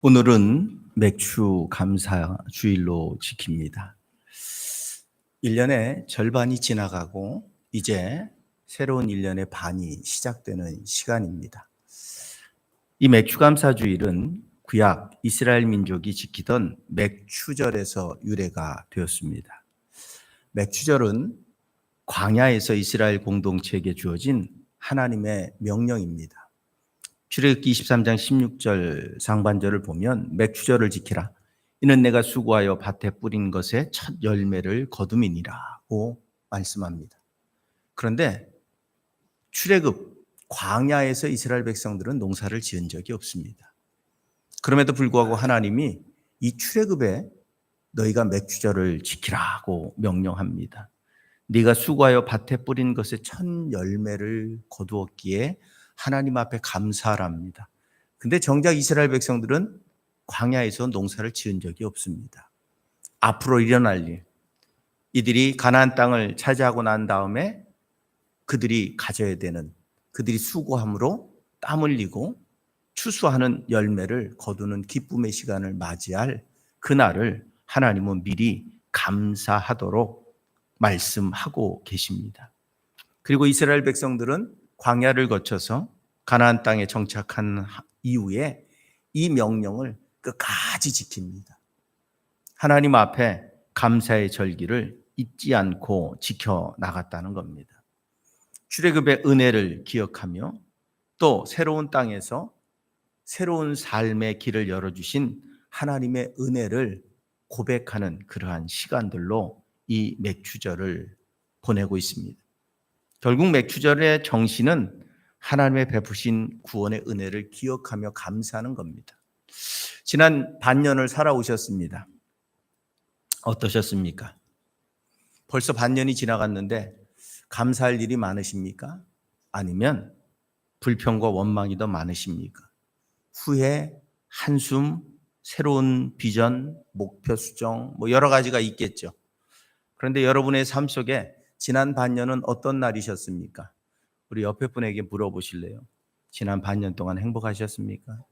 오늘은 맥주 감사 주일로 지킵니다. 1년의 절반이 지나가고 이제 새로운 1년의 반이 시작되는 시간입니다. 이 맥주 감사 주일은 구약 이스라엘 민족이 지키던 맥추절에서 유래가 되었습니다. 맥추절은 광야에서 이스라엘 공동체에게 주어진 하나님의 명령입니다. 출애굽기 23장 16절 상반절을 보면 맥추절을 지키라. 이는 내가 수고하여 밭에 뿌린 것의 첫 열매를 거둠이니라고 말씀합니다. 그런데 출애굽 광야에서 이스라엘 백성들은 농사를 지은 적이 없습니다. 그럼에도 불구하고 하나님이 이 출애굽에 너희가 맥추절을 지키라고 명령합니다. 네가 수고하여 밭에 뿌린 것의 첫 열매를 거두었기에 하나님 앞에 감사합니다. 근데 정작 이스라엘 백성들은 광야에서 농사를 지은 적이 없습니다. 앞으로 일어날 일, 이들이 가나안 땅을 차지하고 난 다음에 그들이 가져야 되는, 그들이 수고함으로 땀 흘리고 추수하는 열매를 거두는 기쁨의 시간을 맞이할 그날을 하나님은 미리 감사하도록 말씀하고 계십니다. 그리고 이스라엘 백성들은 광야를 거쳐서 가나안 땅에 정착한 이후에 이 명령을 끝까지 지킵니다. 하나님 앞에 감사의 절기를 잊지 않고 지켜나갔다는 겁니다. 출애굽의 은혜를 기억하며 또 새로운 땅에서 새로운 삶의 길을 열어주신 하나님의 은혜를 고백하는 그러한 시간들로 이 맥추절을 보내고 있습니다. 결국 맥추절의 정신은 하나님의 베푸신 구원의 은혜를 기억하며 감사하는 겁니다. 지난 반년을 살아오셨습니다. 어떠셨습니까? 벌써 반년이 지나갔는데 감사할 일이 많으십니까? 아니면 불평과 원망이 더 많으십니까? 후회, 한숨, 새로운 비전, 목표 수정, 여러 가지가 있겠죠. 그런데 여러분의 삶 속에 지난 반년은 어떤 날이셨습니까? 우리 옆에 분에게 물어보실래요? 지난 반년 동안 행복하셨습니까?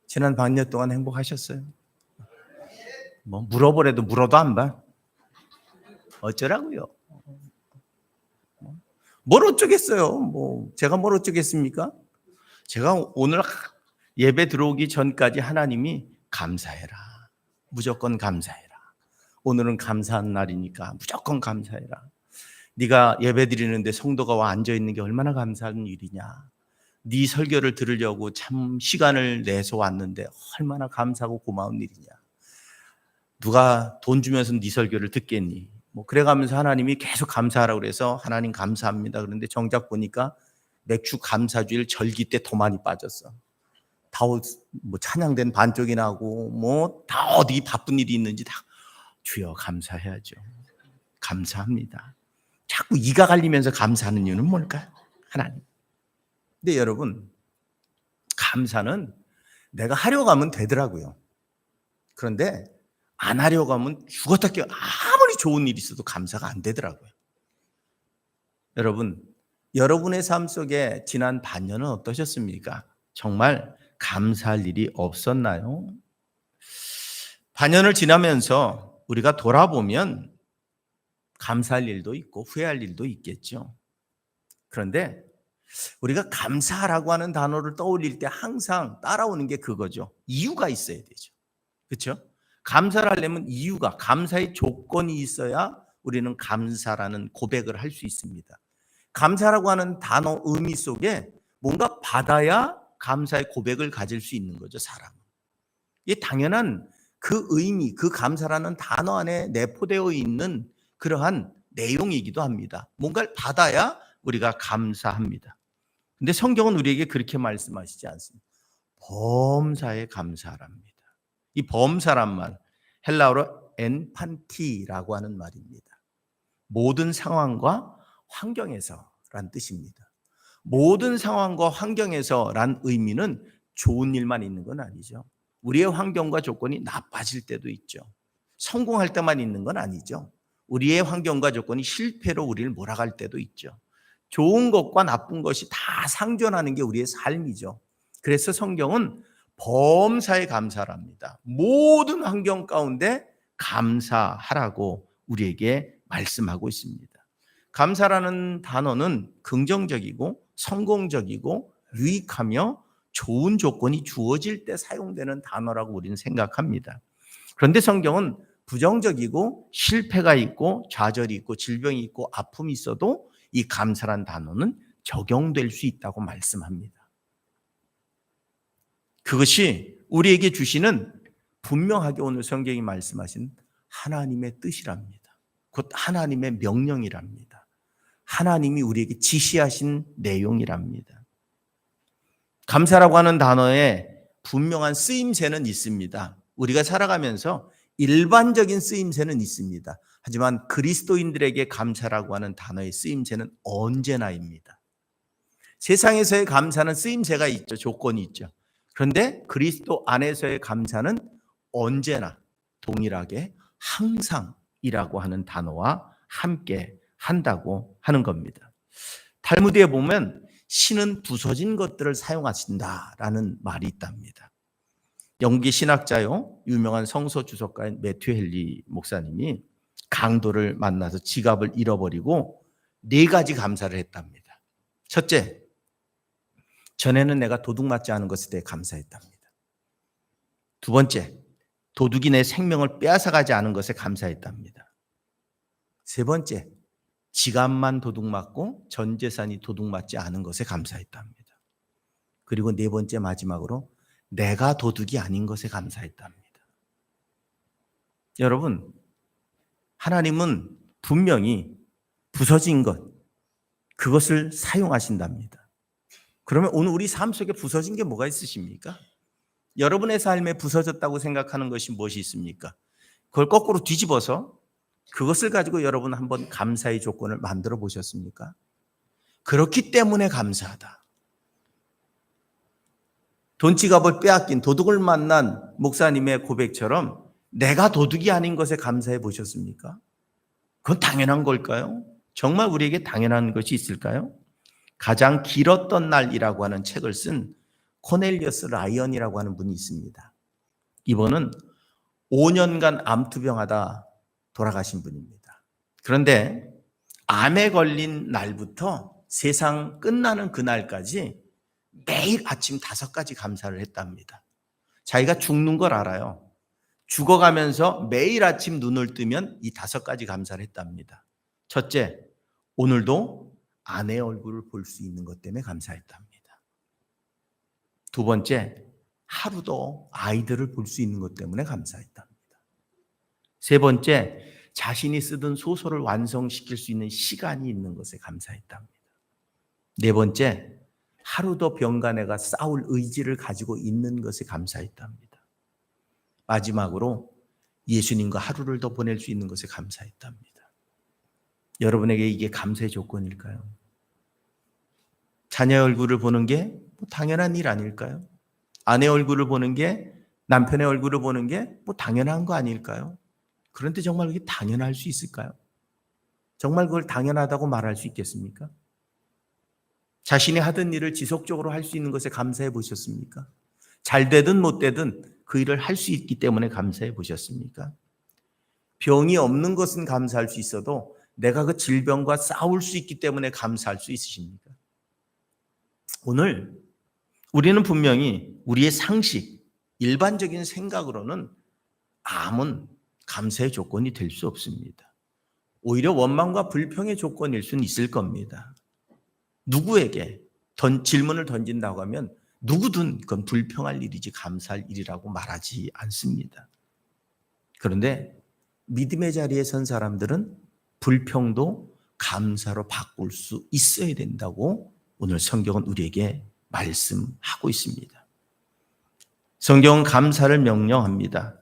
지난 반년 동안 행복하셨어요? 물어보래도 물어도 안 봐. 어쩌라고요? 뭘 어쩌겠어요? 제가 뭘 어쩌겠습니까? 제가 오늘 예배 들어오기 전까지 하나님이 감사해라. 무조건 감사해라. 오늘은 감사한 날이니까 무조건 감사해라. 네가 예배 드리는데 성도가 와 앉아있는 게 얼마나 감사한 일이냐. 네 설교를 들으려고 참 시간을 내서 왔는데 얼마나 감사하고 고마운 일이냐. 누가 돈 주면서 네 설교를 듣겠니? 그래가면서 하나님이 계속 감사하라고 그래서 하나님 감사합니다. 그런데 정작 보니까 맥주 감사주일 절기 때 더 많이 빠졌어. 다 찬양된 반쪽이 나고 다 어디 바쁜 일이 있는지 다 주여 감사해야죠. 감사합니다. 자꾸 이가 갈리면서 감사하는 이유는 뭘까요? 하나님. 근데 여러분, 감사는 내가 하려고 하면 되더라고요. 그런데 안 하려고 하면 죽었다 깨어 아무리 좋은 일이 있어도 감사가 안 되더라고요. 여러분, 여러분의 삶 속에 지난 반년은 어떠셨습니까? 정말 감사할 일이 없었나요? 반년을 지나면서 우리가 돌아보면 감사할 일도 있고 후회할 일도 있겠죠. 그런데 우리가 감사라고 하는 단어를 떠올릴 때 항상 따라오는 게 그거죠. 이유가 있어야 되죠. 그렇죠? 감사를 하려면 이유가, 감사의 조건이 있어야 우리는 감사라는 고백을 할 수 있습니다. 감사라고 하는 단어 의미 속에 뭔가 받아야 감사의 고백을 가질 수 있는 거죠, 사람은. 이게 당연한 그 의미, 그 감사라는 단어 안에 내포되어 있는 그러한 내용이기도 합니다. 뭔가를 받아야 우리가 감사합니다. 근데 성경은 우리에게 그렇게 말씀하시지 않습니다. 범사에 감사하랍니다. 이 범사란 말, 헬라어로 엔판티라고 하는 말입니다. 모든 상황과 환경에서란 뜻입니다. 모든 상황과 환경에서란 의미는 좋은 일만 있는 건 아니죠. 우리의 환경과 조건이 나빠질 때도 있죠. 성공할 때만 있는 건 아니죠. 우리의 환경과 조건이 실패로 우리를 몰아갈 때도 있죠. 좋은 것과 나쁜 것이 다 상존하는 게 우리의 삶이죠. 그래서 성경은 범사에 감사랍니다. 모든 환경 가운데 감사하라고 우리에게 말씀하고 있습니다. 감사라는 단어는 긍정적이고 성공적이고 유익하며 좋은 조건이 주어질 때 사용되는 단어라고 우리는 생각합니다. 그런데 성경은 부정적이고 실패가 있고 좌절이 있고 질병이 있고 아픔이 있어도 이 감사란 단어는 적용될 수 있다고 말씀합니다. 그것이 우리에게 주시는 분명하게 오늘 성경이 말씀하신 하나님의 뜻이랍니다. 곧 하나님의 명령이랍니다. 하나님이 우리에게 지시하신 내용이랍니다. 감사라고 하는 단어에 분명한 쓰임새는 있습니다. 우리가 살아가면서 일반적인 쓰임새는 있습니다. 하지만 그리스도인들에게 감사라고 하는 단어의 쓰임새는 언제나입니다. 세상에서의 감사는 쓰임새가 있죠. 조건이 있죠. 그런데 그리스도 안에서의 감사는 언제나 동일하게 항상이라고 하는 단어와 함께 한다고 하는 겁니다. 탈무드에 보면 신은 부서진 것들을 사용하신다라는 말이 있답니다. 영국의 신학자요, 유명한 성서 주석가인 매튜 헨리 목사님이 강도를 만나서 지갑을 잃어버리고 4가지 감사를 했답니다. 첫째, 전에는 내가 도둑 맞지 않은 것에 대해 감사했답니다. 두 번째, 도둑이 내 생명을 빼앗아가지 않은 것에 감사했답니다. 세 번째, 지갑만 도둑 맞고 전 재산이 도둑 맞지 않은 것에 감사했답니다. 그리고 4번째 마지막으로 내가 도둑이 아닌 것에 감사했답니다. 여러분, 하나님은 분명히 부서진 것, 그것을 사용하신답니다. 그러면 오늘 우리 삶 속에 부서진 게 뭐가 있으십니까? 여러분의 삶에 부서졌다고 생각하는 것이 무엇이 있습니까? 그걸 거꾸로 뒤집어서 그것을 가지고 여러분 한번 감사의 조건을 만들어 보셨습니까? 그렇기 때문에 감사하다. 돈지갑을 빼앗긴 도둑을 만난 목사님의 고백처럼 내가 도둑이 아닌 것에 감사해 보셨습니까? 그건 당연한 걸까요? 정말 우리에게 당연한 것이 있을까요? 가장 길었던 날이라고 하는 책을 쓴 코넬리어스 라이언이라고 하는 분이 있습니다. 이분은 5년간 암투병하다 돌아가신 분입니다. 그런데 암에 걸린 날부터 세상 끝나는 그날까지 매일 아침 5가지 감사를 했답니다. 자기가 죽는 걸 알아요. 죽어가면서 매일 아침 눈을 뜨면 이 5가지 감사를 했답니다. 첫째, 오늘도 아내의 얼굴을 볼 수 있는 것 때문에 감사했답니다. 두 번째, 하루도 아이들을 볼 수 있는 것 때문에 감사했답니다. 세 번째, 자신이 쓰던 소설을 완성시킬 수 있는 시간이 있는 것에 감사했답니다. 네 번째, 하루도 병간에가 싸울 의지를 가지고 있는 것에 감사했답니다. 마지막으로 예수님과 하루를 더 보낼 수 있는 것에 감사했답니다. 여러분에게 이게 감사의 조건일까요? 자녀의 얼굴을 보는 게 당연한 일 아닐까요? 아내 얼굴을 보는 게, 남편의 얼굴을 보는 게 당연한 거 아닐까요? 그런데 정말 그게 당연할 수 있을까요? 정말 그걸 당연하다고 말할 수 있겠습니까? 자신이 하던 일을 지속적으로 할 수 있는 것에 감사해 보셨습니까? 잘 되든 못 되든 그 일을 할 수 있기 때문에 감사해 보셨습니까? 병이 없는 것은 감사할 수 있어도 내가 그 질병과 싸울 수 있기 때문에 감사할 수 있으십니까? 오늘 우리는 분명히 우리의 상식, 일반적인 생각으로는 암은 감사의 조건이 될 수 없습니다. 오히려 원망과 불평의 조건일 수는 있을 겁니다. 누구에게 질문을 던진다고 하면 누구든 그건 불평할 일이지 감사할 일이라고 말하지 않습니다. 그런데 믿음의 자리에 선 사람들은 불평도 감사로 바꿀 수 있어야 된다고 오늘 성경은 우리에게 말씀하고 있습니다. 성경은 감사를 명령합니다.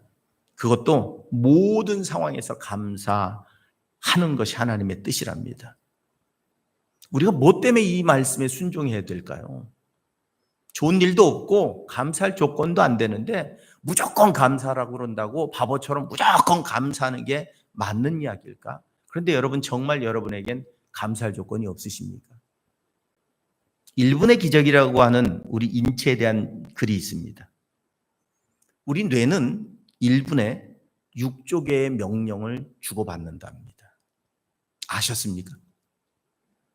그것도 모든 상황에서 감사하는 것이 하나님의 뜻이랍니다. 우리가 뭐 때문에 이 말씀에 순종해야 될까요? 좋은 일도 없고 감사할 조건도 안 되는데 무조건 감사라고 그런다고 바보처럼 무조건 감사하는 게 맞는 이야기일까? 그런데 여러분 정말 여러분에겐 감사할 조건이 없으십니까? 1분의 기적이라고 하는 우리 인체에 대한 글이 있습니다. 우리 뇌는 1분에 6조 개의 명령을 주고받는답니다. 아셨습니까?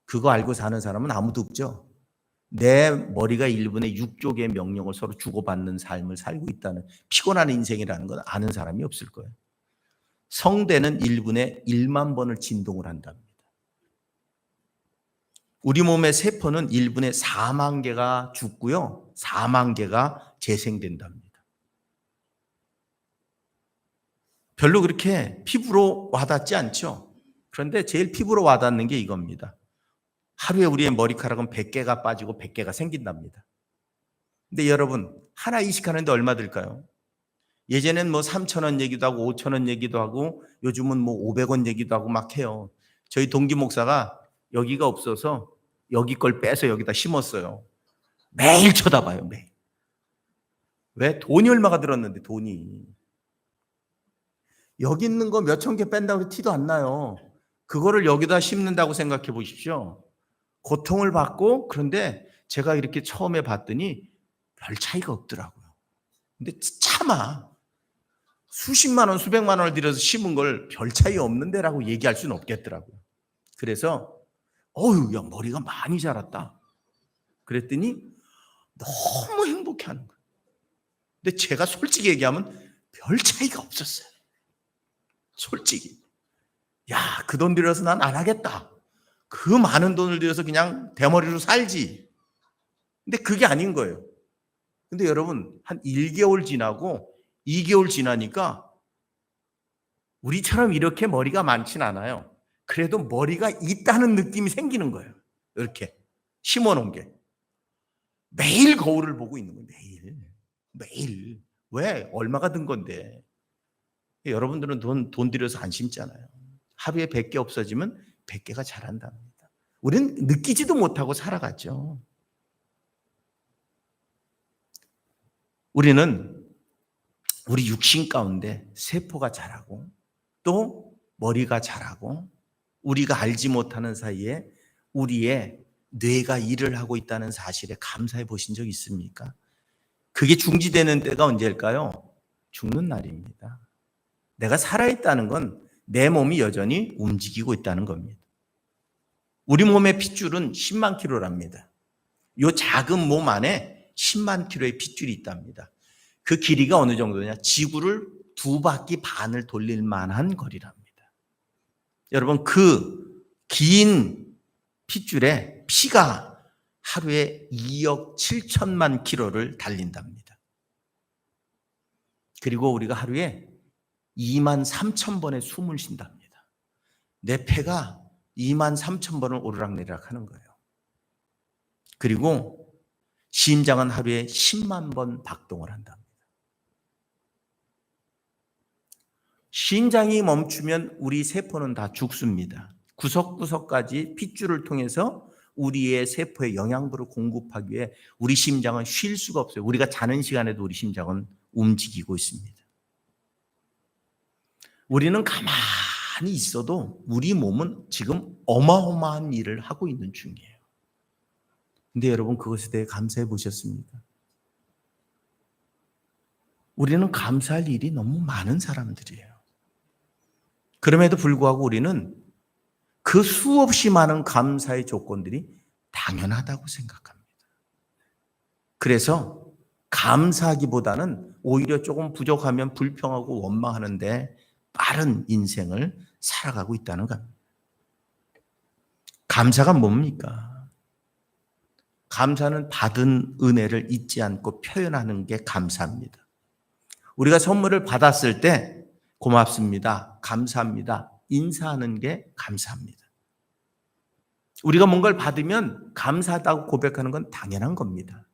그거 알고 사는 사람은 아무도 없죠. 내 머리가 1분에 6조 개의 명령을 서로 주고받는 삶을 살고 있다는, 피곤한 인생이라는 건 아는 사람이 없을 거예요. 성대는 1분에 1만 번을 진동을 한답니다. 우리 몸의 세포는 1분에 4만 개가 죽고요, 4만 개가 재생된답니다. 별로 그렇게 피부로 와닿지 않죠? 그런데 제일 피부로 와닿는 게 이겁니다. 하루에 우리의 머리카락은 100개가 빠지고 100개가 생긴답니다. 근데 여러분, 하나 이식하는데 얼마 들까요? 예전엔 뭐 3,000원 얘기도 하고 5,000원 얘기도 하고 요즘은 뭐 500원 얘기도 하고 막 해요. 저희 동기 목사가 여기가 없어서 여기 걸 빼서 여기다 심었어요. 매일 쳐다봐요, 매일. 왜? 돈이 얼마가 들었는데, 돈이. 여기 있는 거 몇천 개 뺀다고 티도 안 나요. 그거를 여기다 심는다고 생각해 보십시오. 고통을 받고, 그런데 제가 이렇게 처음에 봤더니 별 차이가 없더라고요. 근데 차마 수십만 원, 수백만 원을 들여서 심은 걸 별 차이 없는데라고 얘기할 수는 없겠더라고요. 그래서 어휴, 야, 머리가 많이 자랐다. 그랬더니 너무 행복해하는 거예요. 근데 제가 솔직히 얘기하면 별 차이가 없었어요. 솔직히. 야, 그 돈 들여서 난 안 하겠다. 그 많은 돈을 들여서 그냥 대머리로 살지. 근데 그게 아닌 거예요. 근데 여러분, 한 1개월 지나고 2개월 지나니까 우리처럼 이렇게 머리가 많진 않아요. 그래도 머리가 있다는 느낌이 생기는 거예요. 이렇게 심어놓은 게. 매일 거울을 보고 있는 거예요. 매일. 왜? 얼마가 든 건데. 여러분들은 돈 들여서 안 심잖아요. 하루에 100개 없어지면 100개가 자란답니다. 우리는 느끼지도 못하고 살아갔죠. 우리는 우리 육신 가운데 세포가 자라고 또 머리가 자라고 우리가 알지 못하는 사이에 우리의 뇌가 일을 하고 있다는 사실에 감사해 보신 적 있습니까? 그게 중지되는 때가 언제일까요? 죽는 날입니다. 내가 살아있다는 건 내 몸이 여전히 움직이고 있다는 겁니다. 우리 몸의 핏줄은 10만 킬로랍니다. 이 작은 몸 안에 10만 킬로의 핏줄이 있답니다. 그 길이가 어느 정도냐? 지구를 2바퀴 반을 돌릴 만한 거리랍니다. 여러분, 그 긴 핏줄에 피가 하루에 2억 7천만 킬로를 달린답니다. 그리고 우리가 하루에 2만 3천 번의 숨을 쉰답니다. 내 폐가 2만 3천 번을 오르락내리락 하는 거예요. 그리고 심장은 하루에 10만 번 박동을 한답니다. 심장이 멈추면 우리 세포는 다 죽습니다. 구석구석까지 핏줄을 통해서 우리의 세포에 영양분을 공급하기 위해 우리 심장은 쉴 수가 없어요. 우리가 자는 시간에도 우리 심장은 움직이고 있습니다. 우리는 가만히 있어도 우리 몸은 지금 어마어마한 일을 하고 있는 중이에요. 근데 여러분, 그것에 대해 감사해 보셨습니까? 우리는 감사할 일이 너무 많은 사람들이에요. 그럼에도 불구하고 우리는 그 수없이 많은 감사의 조건들이 당연하다고 생각합니다. 그래서 감사하기보다는 오히려 조금 부족하면 불평하고 원망하는데 빠른 인생을 살아가고 있다는 겁니다. 감사가 뭡니까? 감사는 받은 은혜를 잊지 않고 표현하는 게 감사입니다. 우리가 선물을 받았을 때 고맙습니다, 감사합니다, 인사하는 게 감사합니다. 우리가 뭔가를 받으면 감사하다고 고백하는 건 당연한 겁니다.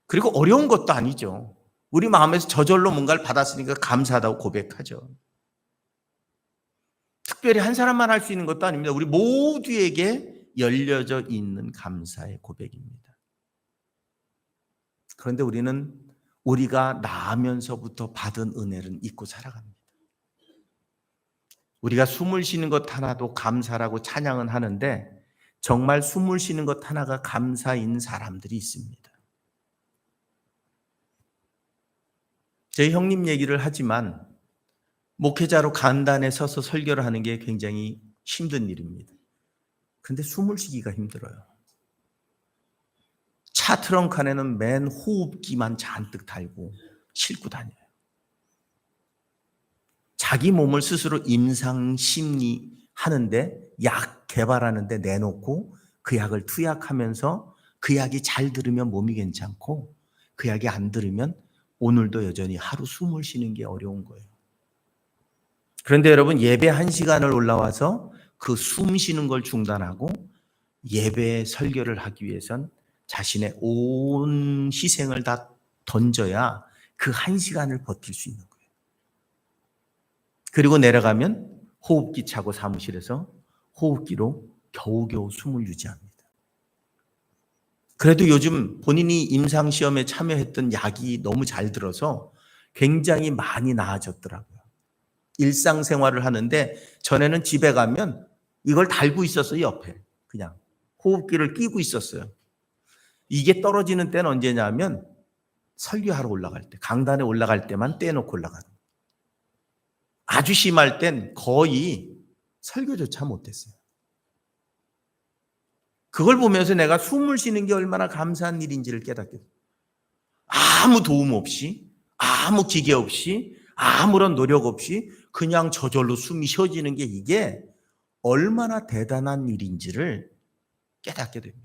그리고 어려운 것도 아니죠. 우리 마음에서 저절로 뭔가를 받았으니까 감사하다고 고백하죠. 특별히 한 사람만 할 수 있는 것도 아닙니다. 우리 모두에게 열려져 있는 감사의 고백입니다. 그런데 우리는 우리가 나면서부터 받은 은혜를 잊고 살아갑니다. 우리가 숨을 쉬는 것 하나도 감사라고 찬양은 하는데 정말 숨을 쉬는 것 하나가 감사인 사람들이 있습니다. 제 형님 얘기를 하지만 목회자로 간단에 서서 설교를 하는 게 굉장히 힘든 일입니다. 근데 숨을 쉬기가 힘들어요. 차 트렁크 안에는 맨 호흡기만 잔뜩 달고 싣고 다녀요. 자기 몸을 스스로 임상심리 하는데 약 개발하는데 내놓고 그 약을 투약하면서 그 약이 잘 들으면 몸이 괜찮고 그 약이 안 들으면 오늘도 여전히 하루 숨을 쉬는 게 어려운 거예요. 그런데 여러분 예배 1시간을 올라와서 그 숨 쉬는 걸 중단하고 예배 설교를 하기 위해선 자신의 온 희생을 다 던져야 그 1시간을 버틸 수 있는 거예요. 그리고 내려가면 호흡기 차고 사무실에서 호흡기로 겨우겨우 숨을 유지합니다. 그래도 요즘 본인이 임상시험에 참여했던 약이 너무 잘 들어서 굉장히 많이 나아졌더라고요. 일상생활을 하는데 전에는 집에 가면 이걸 달고 있었어요. 옆에 그냥 호흡기를 끼고 있었어요. 이게 떨어지는 때는 언제냐면 설교하러 올라갈 때, 강단에 올라갈 때만 떼놓고 올라가는 거예요. 아주 심할 땐 거의 설교조차 못했어요. 그걸 보면서 내가 숨을 쉬는 게 얼마나 감사한 일인지를 깨닫게 돼요. 아무 도움 없이, 아무 기계 없이, 아무런 노력 없이 그냥 저절로 숨이 쉬어지는 게 이게 얼마나 대단한 일인지를 깨닫게 됩니다.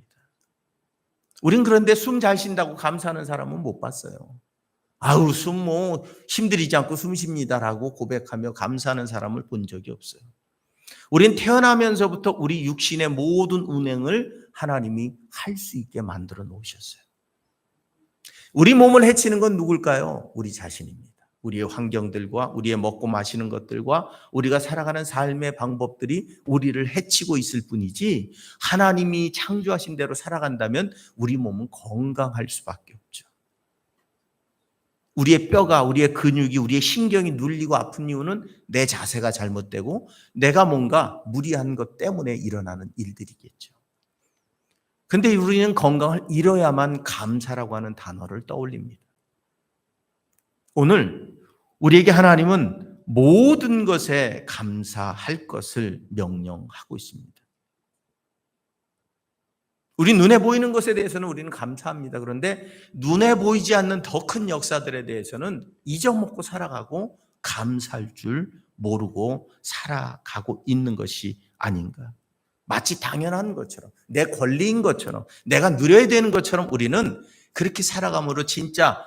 우린 그런데 숨 잘 쉰다고 감사하는 사람은 못 봤어요. 아우, 숨 힘들이지 않고 숨 쉽니다라고 고백하며 감사하는 사람을 본 적이 없어요. 우린 태어나면서부터 우리 육신의 모든 운행을 하나님이 할 수 있게 만들어 놓으셨어요. 우리 몸을 해치는 건 누굴까요? 우리 자신입니다. 우리의 환경들과 우리의 먹고 마시는 것들과 우리가 살아가는 삶의 방법들이 우리를 해치고 있을 뿐이지 하나님이 창조하신 대로 살아간다면 우리 몸은 건강할 수밖에 없죠. 우리의 뼈가, 우리의 근육이, 우리의 신경이 눌리고 아픈 이유는 내 자세가 잘못되고 내가 뭔가 무리한 것 때문에 일어나는 일들이겠죠. 근데 우리는 건강을 잃어야만 감사라고 하는 단어를 떠올립니다. 오늘 우리에게 하나님은 모든 것에 감사할 것을 명령하고 있습니다. 우리 눈에 보이는 것에 대해서는 우리는 감사합니다. 그런데 눈에 보이지 않는 더 큰 역사들에 대해서는 잊어먹고 살아가고 감사할 줄 모르고 살아가고 있는 것이 아닌가. 마치 당연한 것처럼, 내 권리인 것처럼, 내가 누려야 되는 것처럼 우리는 그렇게 살아감으로 진짜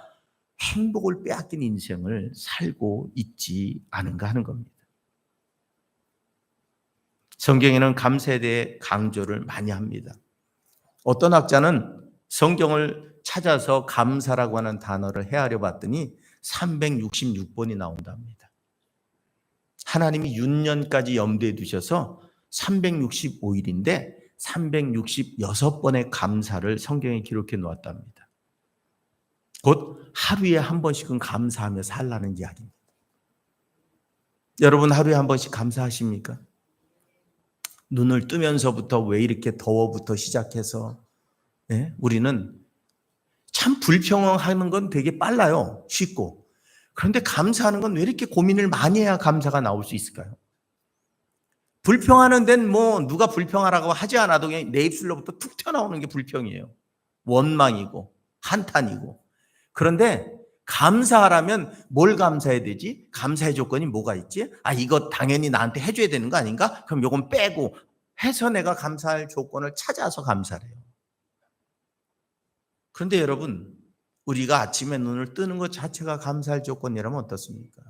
행복을 빼앗긴 인생을 살고 있지 않은가 하는 겁니다. 성경에는 감사에 대해 강조를 많이 합니다. 어떤 학자는 성경을 찾아서 감사라고 하는 단어를 헤아려 봤더니 366번이 나온답니다. 하나님이 윤년까지 염두에 두셔서 365일인데 366번의 감사를 성경에 기록해 놓았답니다. 곧 하루에 한 번씩은 감사하며 살라는 이야기입니다. 여러분 하루에 한 번씩 감사하십니까? 눈을 뜨면서부터 왜 이렇게 더워부터 시작해서 우리는 참 불평하는 건 되게 빨라요. 쉽고. 그런데 감사하는 건 왜 이렇게 고민을 많이 해야 감사가 나올 수 있을까요? 불평하는 데는 누가 불평하라고 하지 않아도 그냥 내 입술로부터 툭 튀어나오는 게 불평이에요. 원망이고 한탄이고. 그런데 감사하라면 뭘 감사해야 되지? 감사의 조건이 뭐가 있지? 이거 당연히 나한테 해줘야 되는 거 아닌가? 그럼 이건 빼고 해서 내가 감사할 조건을 찾아서 감사를 해요. 그런데 여러분, 우리가 아침에 눈을 뜨는 것 자체가 감사할 조건이라면 어떻습니까?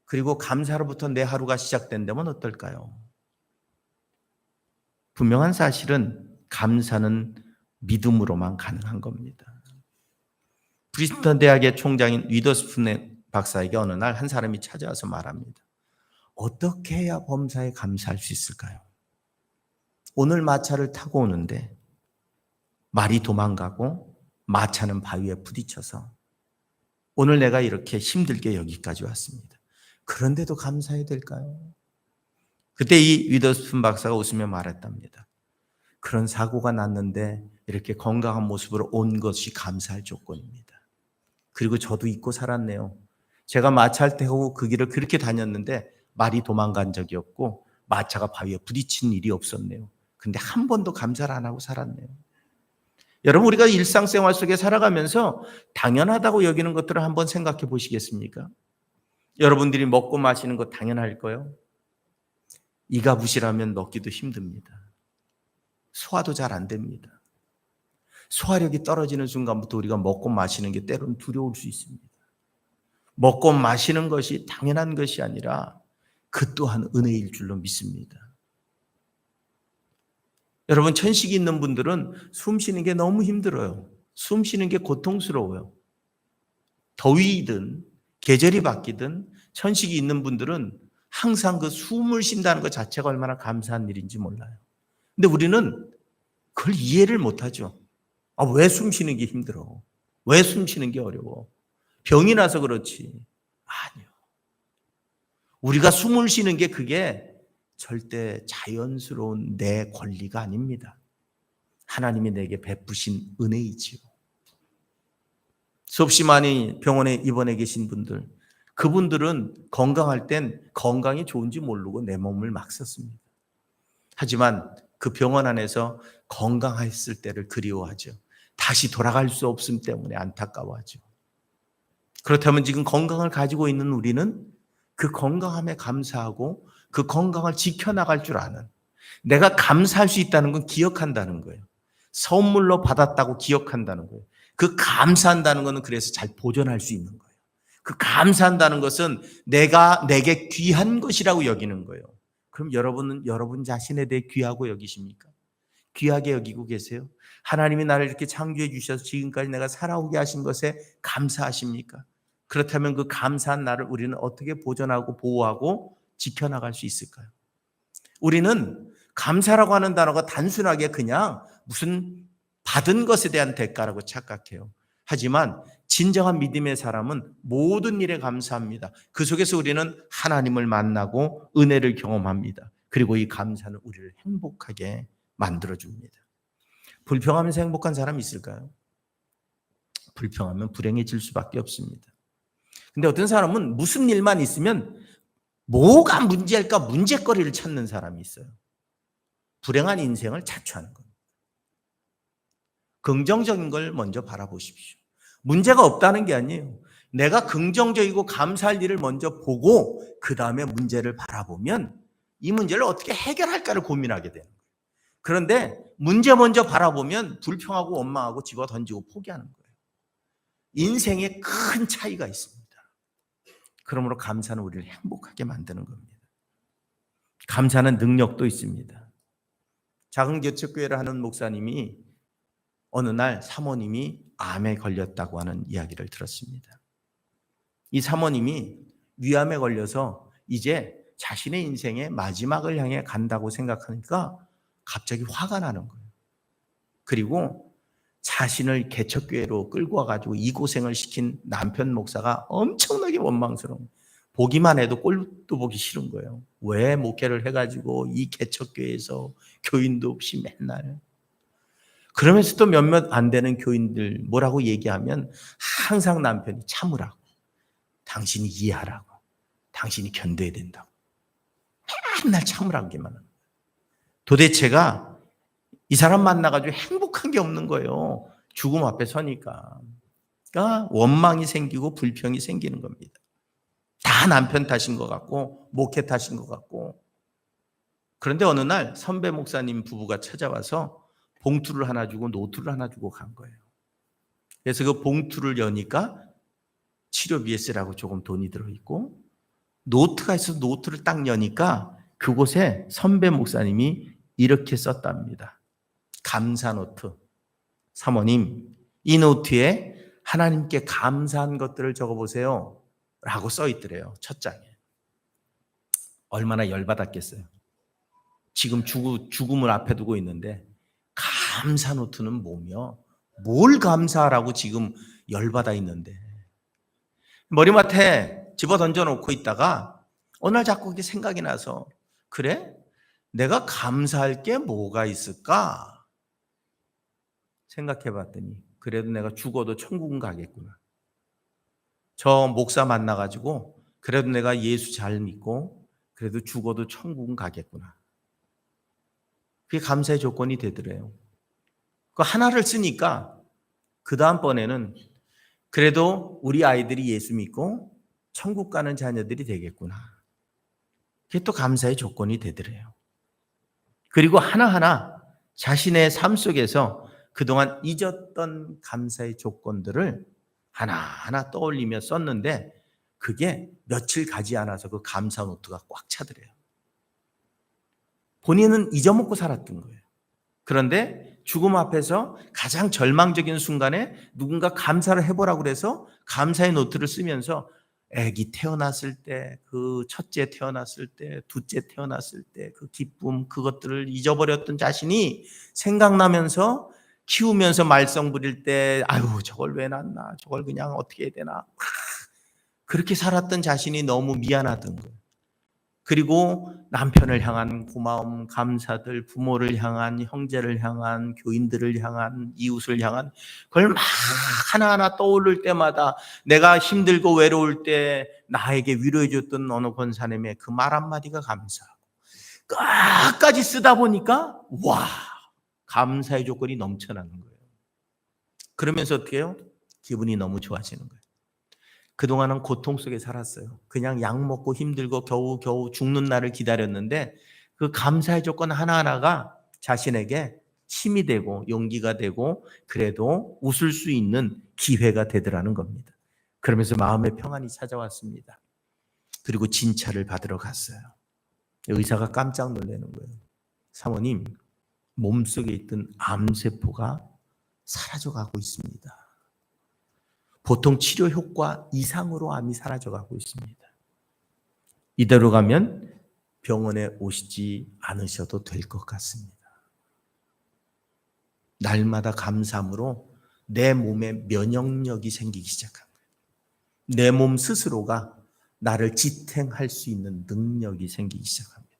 그리고 감사로부터 내 하루가 시작된다면 어떨까요? 분명한 사실은 감사는 믿음으로만 가능한 겁니다. 프리스턴 대학의 총장인 위더스푼 박사에게 어느 날 한 사람이 찾아와서 말합니다. 어떻게 해야 범사에 감사할 수 있을까요? 오늘 마차를 타고 오는데 말이 도망가고 마차는 바위에 부딪혀서 오늘 내가 이렇게 힘들게 여기까지 왔습니다. 그런데도 감사해야 될까요? 그때 이 위더스푼 박사가 웃으며 말했답니다. 그런 사고가 났는데 이렇게 건강한 모습으로 온 것이 감사할 조건입니다. 그리고 저도 잊고 살았네요. 제가 마차를 타고 그 길을 그렇게 다녔는데 말이 도망간 적이 없고 마차가 바위에 부딪힌 일이 없었네요. 근데 한 번도 감사를 안 하고 살았네요. 여러분, 우리가 일상생활 속에 살아가면서 당연하다고 여기는 것들을 한번 생각해 보시겠습니까? 여러분들이 먹고 마시는 거 당연할까요? 이가 부실하면 먹기도 힘듭니다. 소화도 잘 안 됩니다. 소화력이 떨어지는 순간부터 우리가 먹고 마시는 게 때로는 두려울 수 있습니다. 먹고 마시는 것이 당연한 것이 아니라 그 또한 은혜일 줄로 믿습니다. 여러분, 천식이 있는 분들은 숨 쉬는 게 너무 힘들어요. 숨 쉬는 게 고통스러워요. 더위든 계절이 바뀌든 천식이 있는 분들은 항상 그 숨을 쉰다는 것 자체가 얼마나 감사한 일인지 몰라요. 근데 우리는 그걸 이해를 못하죠. 왜 숨 쉬는 게 힘들어? 왜 숨 쉬는 게 어려워? 병이 나서 그렇지. 아니요. 우리가 숨을 쉬는 게 그게 절대 자연스러운 내 권리가 아닙니다. 하나님이 내게 베푸신 은혜이지요. 수없이 많이 병원에 입원해 계신 분들, 그분들은 건강할 땐 건강이 좋은지 모르고 내 몸을 막 썼습니다. 하지만 그 병원 안에서 건강했을 때를 그리워하죠. 다시 돌아갈 수 없음 때문에 안타까워하죠. 그렇다면 지금 건강을 가지고 있는 우리는 그 건강함에 감사하고 그 건강을 지켜나갈 줄 아는, 내가 감사할 수 있다는 건 기억한다는 거예요. 선물로 받았다고 기억한다는 거예요. 그 감사한다는 것은 그래서 잘 보존할 수 있는 거예요. 그 감사한다는 것은 내게 귀한 것이라고 여기는 거예요. 그럼 여러분은 여러분 자신에 대해 귀하고 여기십니까? 귀하게 여기고 계세요? 하나님이 나를 이렇게 창조해 주셔서 지금까지 내가 살아오게 하신 것에 감사하십니까? 그렇다면 그 감사한 나를 우리는 어떻게 보존하고 보호하고 지켜나갈 수 있을까요? 우리는 감사라고 하는 단어가 단순하게 그냥 무슨 받은 것에 대한 대가라고 착각해요. 하지만 진정한 믿음의 사람은 모든 일에 감사합니다. 그 속에서 우리는 하나님을 만나고 은혜를 경험합니다. 그리고 이 감사는 우리를 행복하게 만들어줍니다. 불평하면서 행복한 사람이 있을까요? 불평하면 불행해질 수밖에 없습니다. 근데 어떤 사람은 무슨 일만 있으면 뭐가 문제일까 문제거리를 찾는 사람이 있어요. 불행한 인생을 자초하는 겁니다. 긍정적인 걸 먼저 바라보십시오. 문제가 없다는 게 아니에요. 내가 긍정적이고 감사할 일을 먼저 보고 그 다음에 문제를 바라보면 이 문제를 어떻게 해결할까를 고민하게 되는 거예요. 그런데 문제 먼저 바라보면 불평하고 원망하고 집어 던지고 포기하는 거예요. 인생에 큰 차이가 있습니다. 그러므로 감사는 우리를 행복하게 만드는 겁니다. 감사는 능력도 있습니다. 작은 개척교회를 하는 목사님이 어느 날 사모님이 암에 걸렸다고 하는 이야기를 들었습니다. 이 사모님이 위암에 걸려서 이제 자신의 인생의 마지막을 향해 간다고 생각하니까 갑자기 화가 나는 거예요. 그리고 자신을 개척교회로 끌고 와가지고 이 고생을 시킨 남편 목사가 엄청나게 원망스러운 거예요. 보기만 해도 꼴도 보기 싫은 거예요. 왜 목회를 해가지고 이 개척교회에서 교인도 없이 맨날. 그러면서 또 몇몇 안 되는 교인들 뭐라고 얘기하면 항상 남편이 참으라고, 당신이 이해하라고, 당신이 견뎌야 된다고 맨날 참으라고만 하는 거예요. 도대체가 이 사람 만나가지고 행복한 게 없는 거예요. 죽음 앞에 서니까. 그러니까 원망이 생기고 불평이 생기는 겁니다. 다 남편 탓인 것 같고 목회 탓인 것 같고. 그런데 어느 날 선배 목사님 부부가 찾아와서 봉투를 하나 주고 노트를 하나 주고 간 거예요. 그래서 그 봉투를 여니까 치료비에 쓰라고 조금 돈이 들어있고, 노트가 있어서 노트를 딱 여니까 그곳에 선배 목사님이 이렇게 썼답니다. 감사 노트. 사모님, 이 노트에 하나님께 감사한 것들을 적어보세요 라고 써 있더래요. 첫 장에. 얼마나 열받았겠어요. 지금 죽음을 앞에 두고 있는데 감사 노트는 뭐며 뭘 감사하라고 지금 열받아 있는데. 머리맡에 집어 던져놓고 있다가 어느 날 자꾸 그게 생각이 나서, 그래? 내가 감사할 게 뭐가 있을까? 생각해 봤더니 그래도 내가 죽어도 천국은 가겠구나. 저 목사 만나가지고 그래도 내가 예수 잘 믿고 그래도 죽어도 천국은 가겠구나. 그게 감사의 조건이 되더래요. 그 하나를 쓰니까 그 다음번에는 그래도 우리 아이들이 예수 믿고 천국 가는 자녀들이 되겠구나. 그게 또 감사의 조건이 되더래요. 그리고 하나하나 자신의 삶 속에서 그동안 잊었던 감사의 조건들을 하나하나 떠올리며 썼는데 그게 며칠 가지 않아서 그 감사 노트가 꽉 차더래요. 본인은 잊어먹고 살았던 거예요. 그런데 죽음 앞에서 가장 절망적인 순간에 누군가 감사를 해보라고 그래서 감사의 노트를 쓰면서 아기 태어났을 때, 그 첫째 태어났을 때, 둘째 태어났을 때 그 기쁨, 그것들을 잊어버렸던 자신이 생각나면서 키우면서 말썽 부릴 때 아유 저걸 왜 낳나, 저걸 그냥 어떻게 해야 되나, 그렇게 살았던 자신이 너무 미안하던 거예요. 그리고 남편을 향한 고마움, 감사들, 부모를 향한, 형제를 향한, 교인들을 향한, 이웃을 향한, 그걸 막 하나하나 떠오를 때마다 내가 힘들고 외로울 때 나에게 위로해 줬던 어느 권사님의 그 말 한마디가 감사하고 끝까지 쓰다 보니까 와, 감사의 조건이 넘쳐나는 거예요. 그러면서 어떻게 해요? 기분이 너무 좋아지는 거예요. 그동안은 고통 속에 살았어요. 그냥 약 먹고 힘들고 겨우 죽는 날을 기다렸는데 그 감사의 조건 하나하나가 자신에게 힘이 되고 용기가 되고 그래도 웃을 수 있는 기회가 되더라는 겁니다. 그러면서 마음의 평안이 찾아왔습니다. 그리고 진찰을 받으러 갔어요. 의사가 깜짝 놀라는 거예요. 사모님, 몸속에 있던 암세포가 사라져가고 있습니다. 보통 치료 효과 이상으로 암이 사라져가고 있습니다. 이대로 가면 병원에 오시지 않으셔도 될 것 같습니다. 날마다 감사함으로 내 몸에 면역력이 생기기 시작한 거예요. 내 몸 스스로가 나를 지탱할 수 있는 능력이 생기기 시작합니다.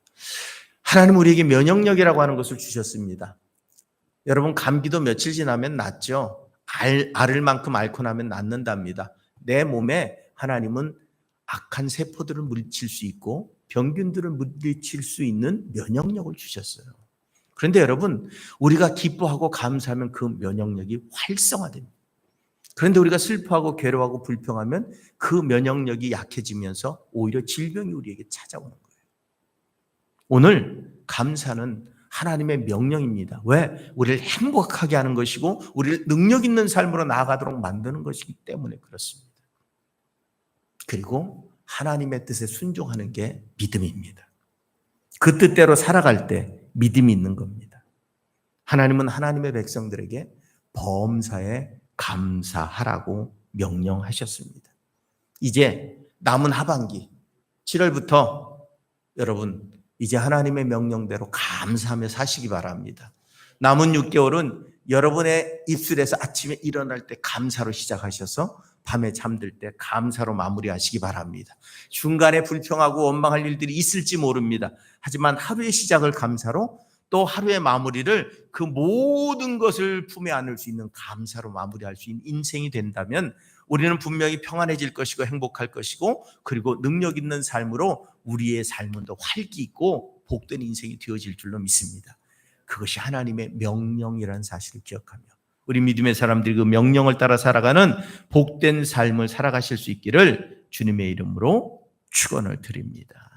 하나님 우리에게 면역력이라고 하는 것을 주셨습니다. 여러분 감기도 며칠 지나면 낫죠. 앓을 만큼 앓고 나면 낫는답니다. 내 몸에 하나님은 악한 세포들을 물리칠 수 있고 병균들을 물리칠 수 있는 면역력을 주셨어요. 그런데 여러분 우리가 기뻐하고 감사하면 그 면역력이 활성화됩니다. 그런데 우리가 슬퍼하고 괴로워하고 불평하면 그 면역력이 약해지면서 오히려 질병이 우리에게 찾아오는 거예요. 오늘 감사는 하나님의 명령입니다. 왜? 우리를 행복하게 하는 것이고 우리를 능력 있는 삶으로 나아가도록 만드는 것이기 때문에 그렇습니다. 그리고 하나님의 뜻에 순종하는 게 믿음입니다. 그 뜻대로 살아갈 때 믿음이 있는 겁니다. 하나님은 하나님의 백성들에게 범사에 감사하라고 명령하셨습니다. 이제 남은 하반기 7월부터 여러분 이제 하나님의 명령대로 감사하며 사시기 바랍니다. 남은 6개월은 여러분의 입술에서 아침에 일어날 때 감사로 시작하셔서 밤에 잠들 때 감사로 마무리하시기 바랍니다. 중간에 불평하고 원망할 일들이 있을지 모릅니다. 하지만 하루의 시작을 감사로 또 하루의 마무리를 그 모든 것을 품에 안을 수 있는 감사로 마무리할 수 있는 인생이 된다면 우리는 분명히 평안해질 것이고 행복할 것이고 그리고 능력 있는 삶으로 우리의 삶은 더 활기 있고 복된 인생이 되어질 줄로 믿습니다. 그것이 하나님의 명령이라는 사실을 기억하며 우리 믿음의 사람들이 그 명령을 따라 살아가는 복된 삶을 살아가실 수 있기를 주님의 이름으로 축원을 드립니다.